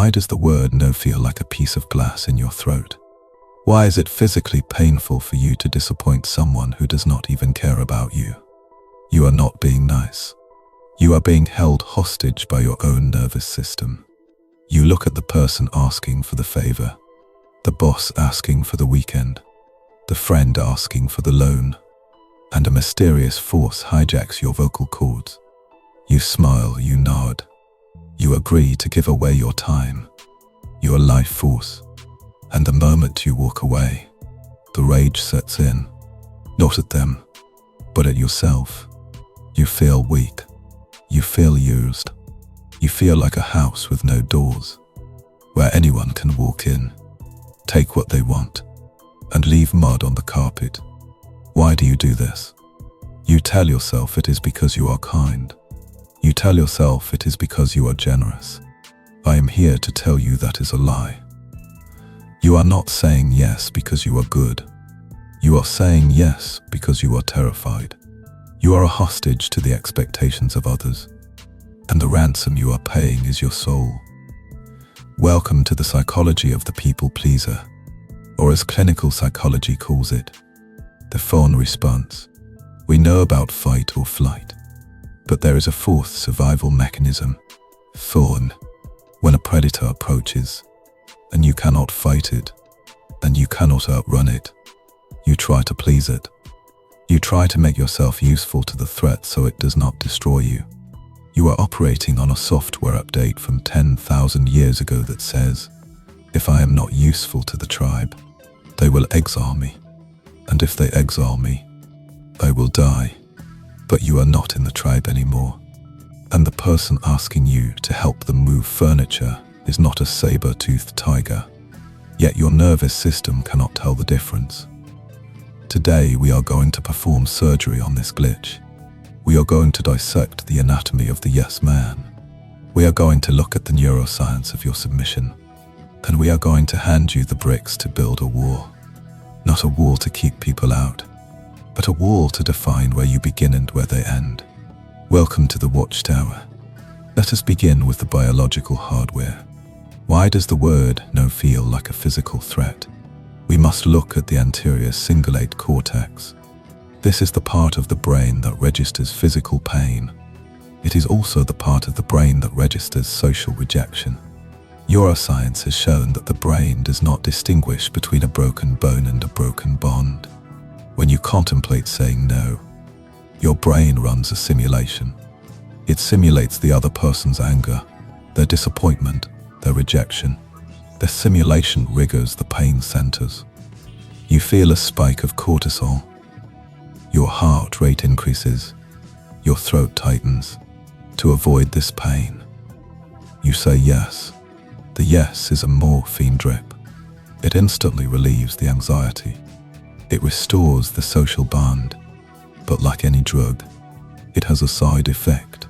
Why does the word no feel like a piece of glass in your throat? Why is it physically painful for you to disappoint someone who does not even care about you? You are not being nice. You are being held hostage by your own nervous system. You look at the person asking for the favor, the boss asking for the weekend, the friend asking for the loan, and a mysterious force hijacks your vocal cords. You smile, you nod. You agree to give away your time, your life force, and the moment you walk away, the rage sets in, not at them, but at yourself. You feel weak. You feel used. You feel like a house with no doors, where anyone can walk in, take what they want, and leave mud on the carpet. Why do you do this? You tell yourself it is because you are kind. You tell yourself it is because you are generous. I am here to tell you that is a lie. You are not saying yes because you are good. You are saying yes because you are terrified. You are a hostage to the expectations of others, and the ransom you are paying is your soul. Welcome to the psychology of the people pleaser, or as clinical psychology calls it, the Fawn Response. We know about fight or flight, but there is a fourth survival mechanism, fawn. When a predator approaches, and you cannot fight it, and you cannot outrun it, you try to please it. You try to make yourself useful to the threat so it does not destroy you. You are operating on a software update from 10,000 years ago that says, if I am not useful to the tribe, they will exile me. And if they exile me, I will die. But you are not in the tribe anymore. And the person asking you to help them move furniture is not a saber-toothed tiger. Yet your nervous system cannot tell the difference. Today we are going to perform surgery on this glitch. We are going to dissect the anatomy of the yes man. We are going to look at the neuroscience of your submission. And we are going to hand you the bricks to build a wall. Not a wall to keep people out, but a wall to define where you begin and where they end. Welcome to the Watchtower. Let us begin with the biological hardware. Why does the word no feel like a physical threat? We must look at the anterior cingulate cortex. This is the part of the brain that registers physical pain. It is also the part of the brain that registers social rejection. Neuroscience has shown that the brain does not distinguish between a broken bone and a broken bond. When you contemplate saying no, your brain runs a simulation. It simulates the other person's anger, their disappointment, their rejection. The simulation triggers the pain centers. You feel a spike of cortisol. Your heart rate increases. Your throat tightens. To avoid this pain, you say yes. The yes is a morphine drip. It instantly relieves the anxiety. It restores the social bond. But like any drug, it has a side effect.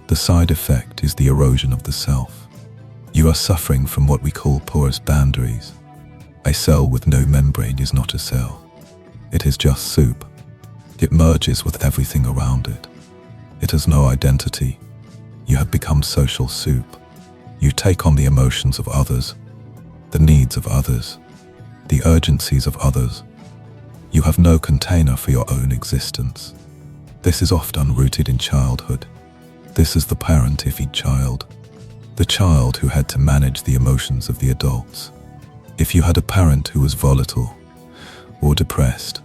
The side effect is the erosion of the self. You are suffering from what we call porous boundaries. A cell with no membrane is not a cell. It is just soup. It merges with everything around it. It has no identity. You have become social soup. You take on the emotions of others, the needs of others, the urgencies of others. You have no container for your own existence. This is often rooted in childhood. This is the parentific child. The child who had to manage the emotions of the adults. If you had a parent who was volatile, or depressed,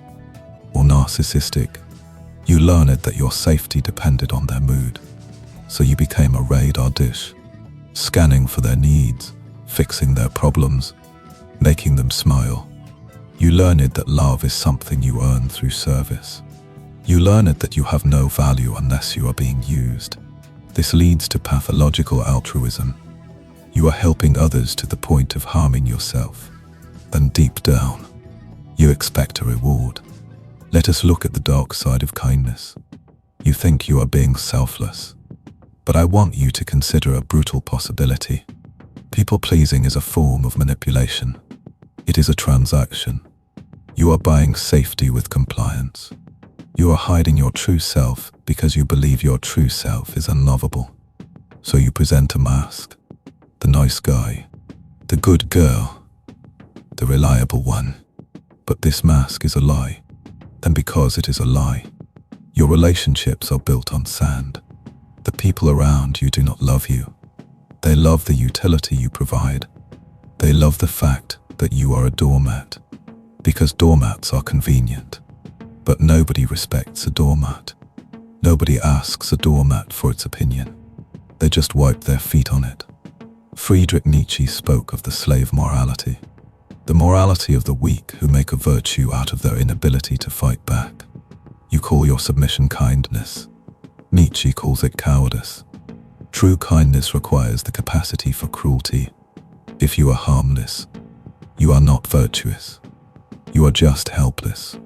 or narcissistic, you learned that your safety depended on their mood. So you became a radar dish, scanning for their needs, fixing their problems, making them smile. You learned that love is something you earn through service. You learned that you have no value unless you are being used. This leads to pathological altruism. You are helping others to the point of harming yourself. And deep down, you expect a reward. Let us look at the dark side of kindness. You think you are being selfless. But I want you to consider a brutal possibility. People-pleasing is a form of manipulation. It is a transaction. You are buying safety with compliance. You are hiding your true self because you believe your true self is unlovable. So you present a mask. the nice guy, the good girl, the reliable one. But this mask is a lie. And because it is a lie, your relationships are built on sand. The people around you do not love you. They love the utility you provide. They love the fact that you are a doormat, because doormats are convenient. But nobody respects a doormat. Nobody asks a doormat for its opinion. They just wipe their feet on it. Friedrich Nietzsche spoke of the slave morality, the morality of the weak who make a virtue out of their inability to fight back. You call your submission kindness. Nietzsche calls it cowardice. True kindness requires the capacity for cruelty. If you are harmless, you are not virtuous. You are just helpless.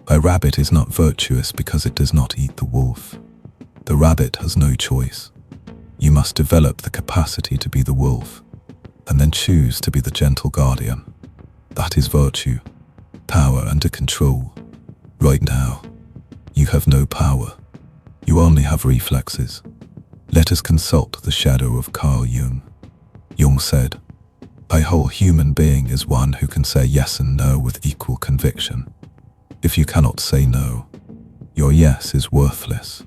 A rabbit is not virtuous because it does not eat the wolf. The rabbit has no choice. You must develop the capacity to be the wolf, and then choose to be the gentle guardian. That is virtue, power under control. Right now, you have no power. You only have reflexes. Let us consult the shadow of Carl Jung. Jung said, "A whole human being is one who can say yes and no with equal conviction. If you cannot say no, your yes is worthless."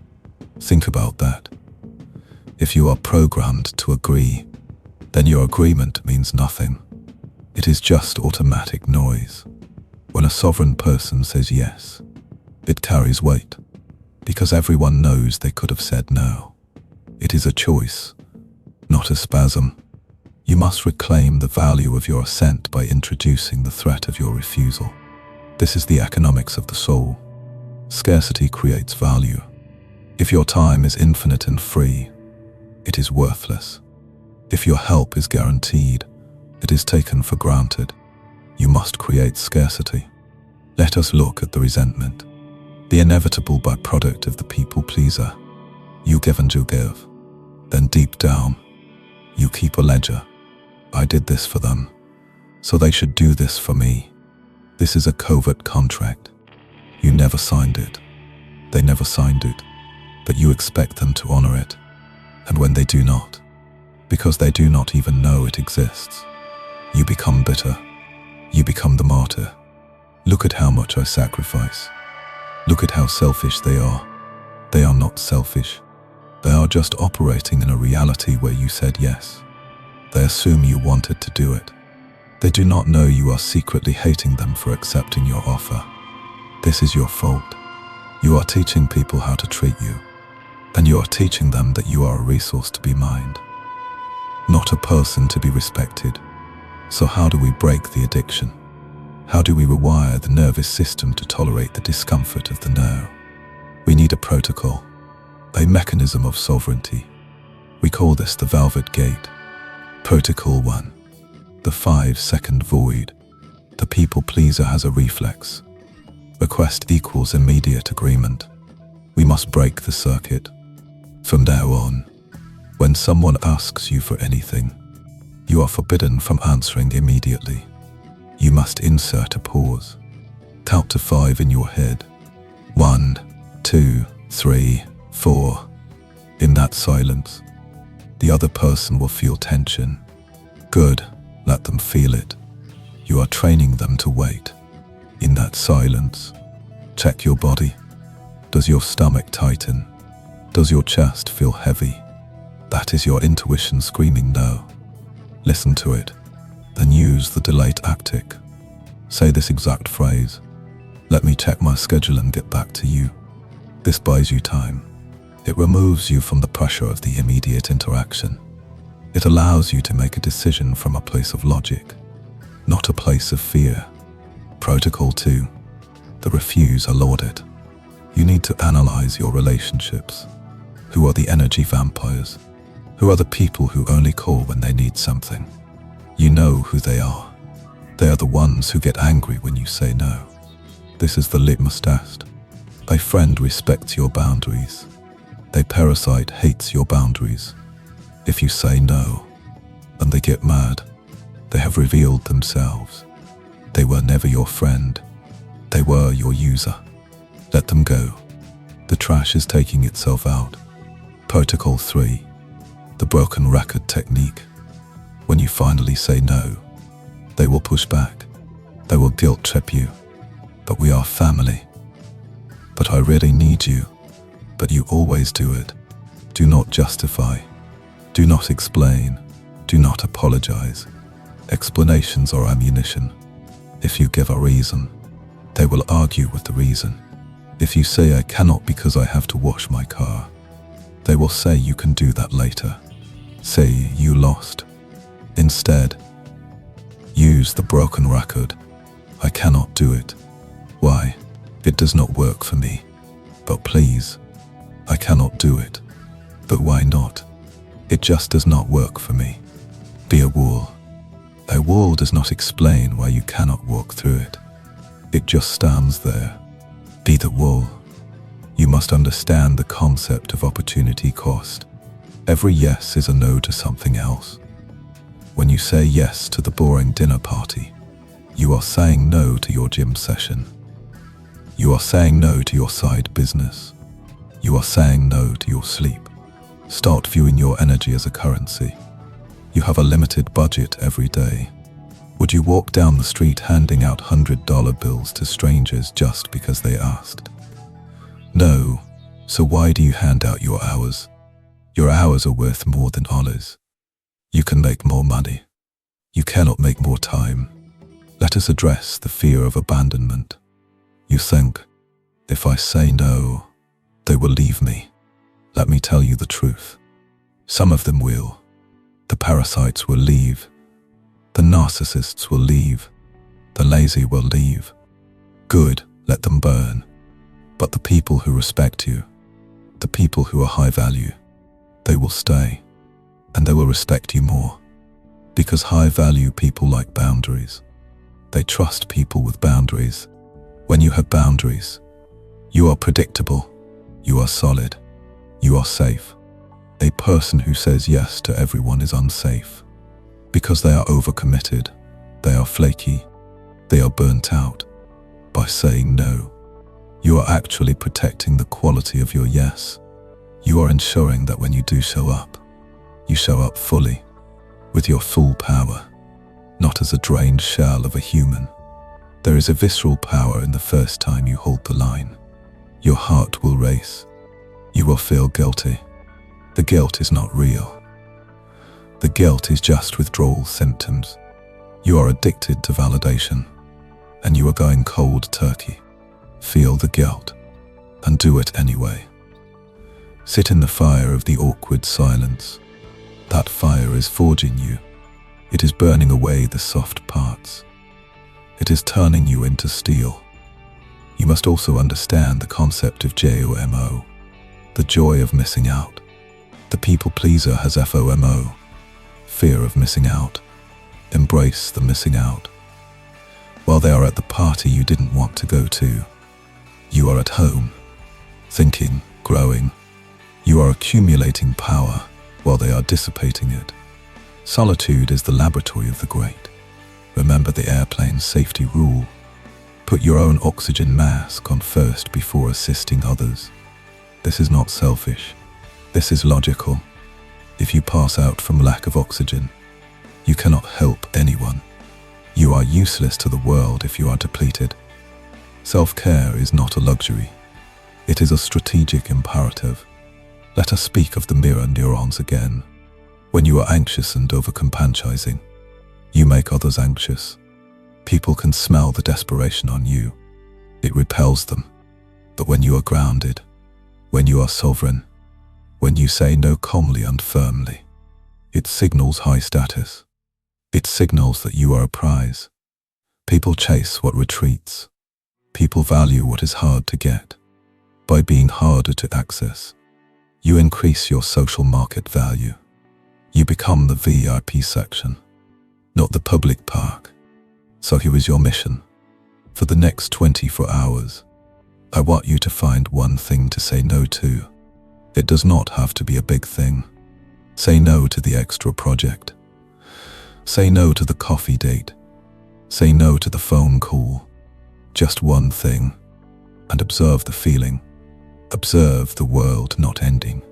Think about that. If you are programmed to agree, then your agreement means nothing. It is just automatic noise. When a sovereign person says yes, it carries weight, because everyone knows they could have said no. It is a choice, not a spasm. You must reclaim the value of your assent by introducing the threat of your refusal. This is the economics of the soul. Scarcity creates value. If your time is infinite and free, it is worthless. If your help is guaranteed, it is taken for granted. You must create scarcity. Let us look at the resentment, the inevitable byproduct of the people-pleaser. You give and you give. Then deep down, you keep a ledger. I did this for them, so they should do this for me. This is a covert contract. You never signed it. They never signed it. But you expect them to honor it. And when they do not, because they do not even know it exists, you become bitter. You become the martyr. Look at how much I sacrifice. Look at how selfish they are. They are not selfish. They are just operating in a reality where you said yes. They assume you wanted to do it. They do not know you are secretly hating them for accepting your offer. This is your fault. You are teaching people how to treat you, and you are teaching them that you are a resource to be mined, not a person to be respected. So how do we break the addiction? How do we rewire the nervous system to tolerate the discomfort of the no? We need a protocol, a mechanism of sovereignty. We call this the Velvet Gate. Protocol 1. The 5-second void. The people-pleaser has a reflex. Request equals immediate agreement. We must break the circuit. From now on, when someone asks you for anything, you are forbidden from answering immediately. You must insert a pause. Count to 5 in your head. 1, 2, 3, 4. In that silence, the other person will feel tension. Good, let them feel it. You are training them to wait. In that silence, check your body. Does your stomach tighten? Does your chest feel heavy? That is your intuition screaming no. Listen to it, then use the delayed tactic. Say this exact phrase: "Let me check my schedule and get back to you." This buys you time. It removes you from the pressure of the immediate interaction. It allows you to make a decision from a place of logic, not a place of fear. Protocol 2. The refuse audit. You need to analyze your relationships. Who are the energy vampires? Who are the people who only call when they need something? You know who they are. They are the ones who get angry when you say no. This is the litmus test. A friend respects your boundaries. A parasite hates your boundaries. If you say no, and they get mad, they have revealed themselves. They were never your friend. They were your user. Let them go. The trash is taking itself out. Protocol 3. The broken record technique. When you finally say no, they will push back. They will guilt trip you. But we are family. But I really need you. But you always do it. Do not justify. Do not explain. Do not apologize. Explanations are ammunition. If you give a reason, they will argue with the reason. If you say I cannot because I have to wash my car, they will say you can do that later. Say you lost. Instead, use the broken record. I cannot do it. Why? It does not work for me. But please, I cannot do it. But why not? It just does not work for me. Be a wall. A wall does not explain why you cannot walk through it. It just stands there. Be the wall. You must understand the concept of opportunity cost. Every yes is a no to something else. When you say yes to the boring dinner party, you are saying no to your gym session. You are saying no to your side business. You are saying no to your sleep. Start viewing your energy as a currency. You have a limited budget every day. Would you walk down the street handing out $100 bills to strangers just because they asked? No. So why do you hand out your hours? Your hours are worth more than dollars. You can make more money. You cannot make more time. Let us address the fear of abandonment. You think, if I say no, they will leave me. Let me tell you the truth. Some of them will. The parasites will leave. The narcissists will leave. The lazy will leave. Good, let them burn. But the people who respect you, the people who are high value, they will stay. And they will respect you more. Because high value people like boundaries. They trust people with boundaries. When you have boundaries, you are predictable. You are solid. You are safe. A person who says yes to everyone is unsafe. Because they are overcommitted. They are flaky. They are burnt out. By saying no, you are actually protecting the quality of your yes. You are ensuring that when you do show up, you show up fully, with your full power, not as a drained shell of a human. There is a visceral power in the first time you hold the line. Your heart will race. You will feel guilty. The guilt is not real. The guilt is just withdrawal symptoms. You are addicted to validation, and you are going cold turkey. Feel the guilt, and do it anyway. Sit in the fire of the awkward silence. That fire is forging you. It is burning away the soft parts. It is turning you into steel. You must also understand the concept of JOMO, the joy of missing out. The people pleaser has FOMO, fear of missing out. Embrace the missing out. While they are at the party you didn't want to go to, you are at home, thinking, growing. You are accumulating power while they are dissipating it. Solitude is the laboratory of the great. Remember the airplane's safety rule. Put your own oxygen mask on first before assisting others. This is not selfish. This is logical. If you pass out from lack of oxygen, you cannot help anyone. You are useless to the world if you are depleted. Self-care is not a luxury. It is a strategic imperative. Let us speak of the mirror neurons again. When you are anxious and overcompensizing, you make others anxious. People can smell the desperation on you. It repels them. But when you are grounded, when you are sovereign, when you say no calmly and firmly, it signals high status. It signals that you are a prize. People chase what retreats. People value what is hard to get. By being harder to access, you increase your social market value. You become the VIP section, not the public park. So here is your mission. For the next 24 hours, I want you to find one thing to say no to. It does not have to be a big thing. Say no to the extra project. Say no to the coffee date. Say no to the phone call. Just one thing. And observe the feeling. Observe the world not ending.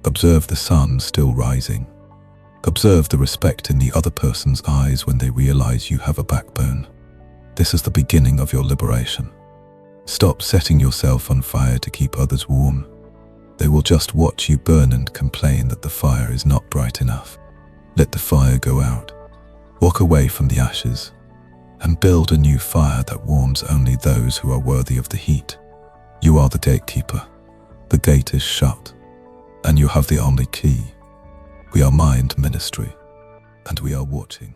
Observe the sun still rising. Observe the respect in the other person's eyes when they realize you have a backbone. This is the beginning of your liberation. Stop setting yourself on fire to keep others warm. They will just watch you burn and complain that the fire is not bright enough. Let the fire go out. Walk away from the ashes and build a new fire that warms only those who are worthy of the heat. You are the gatekeeper. The gate is shut, and you have the only key. We are Mind Ministry, and we are watching.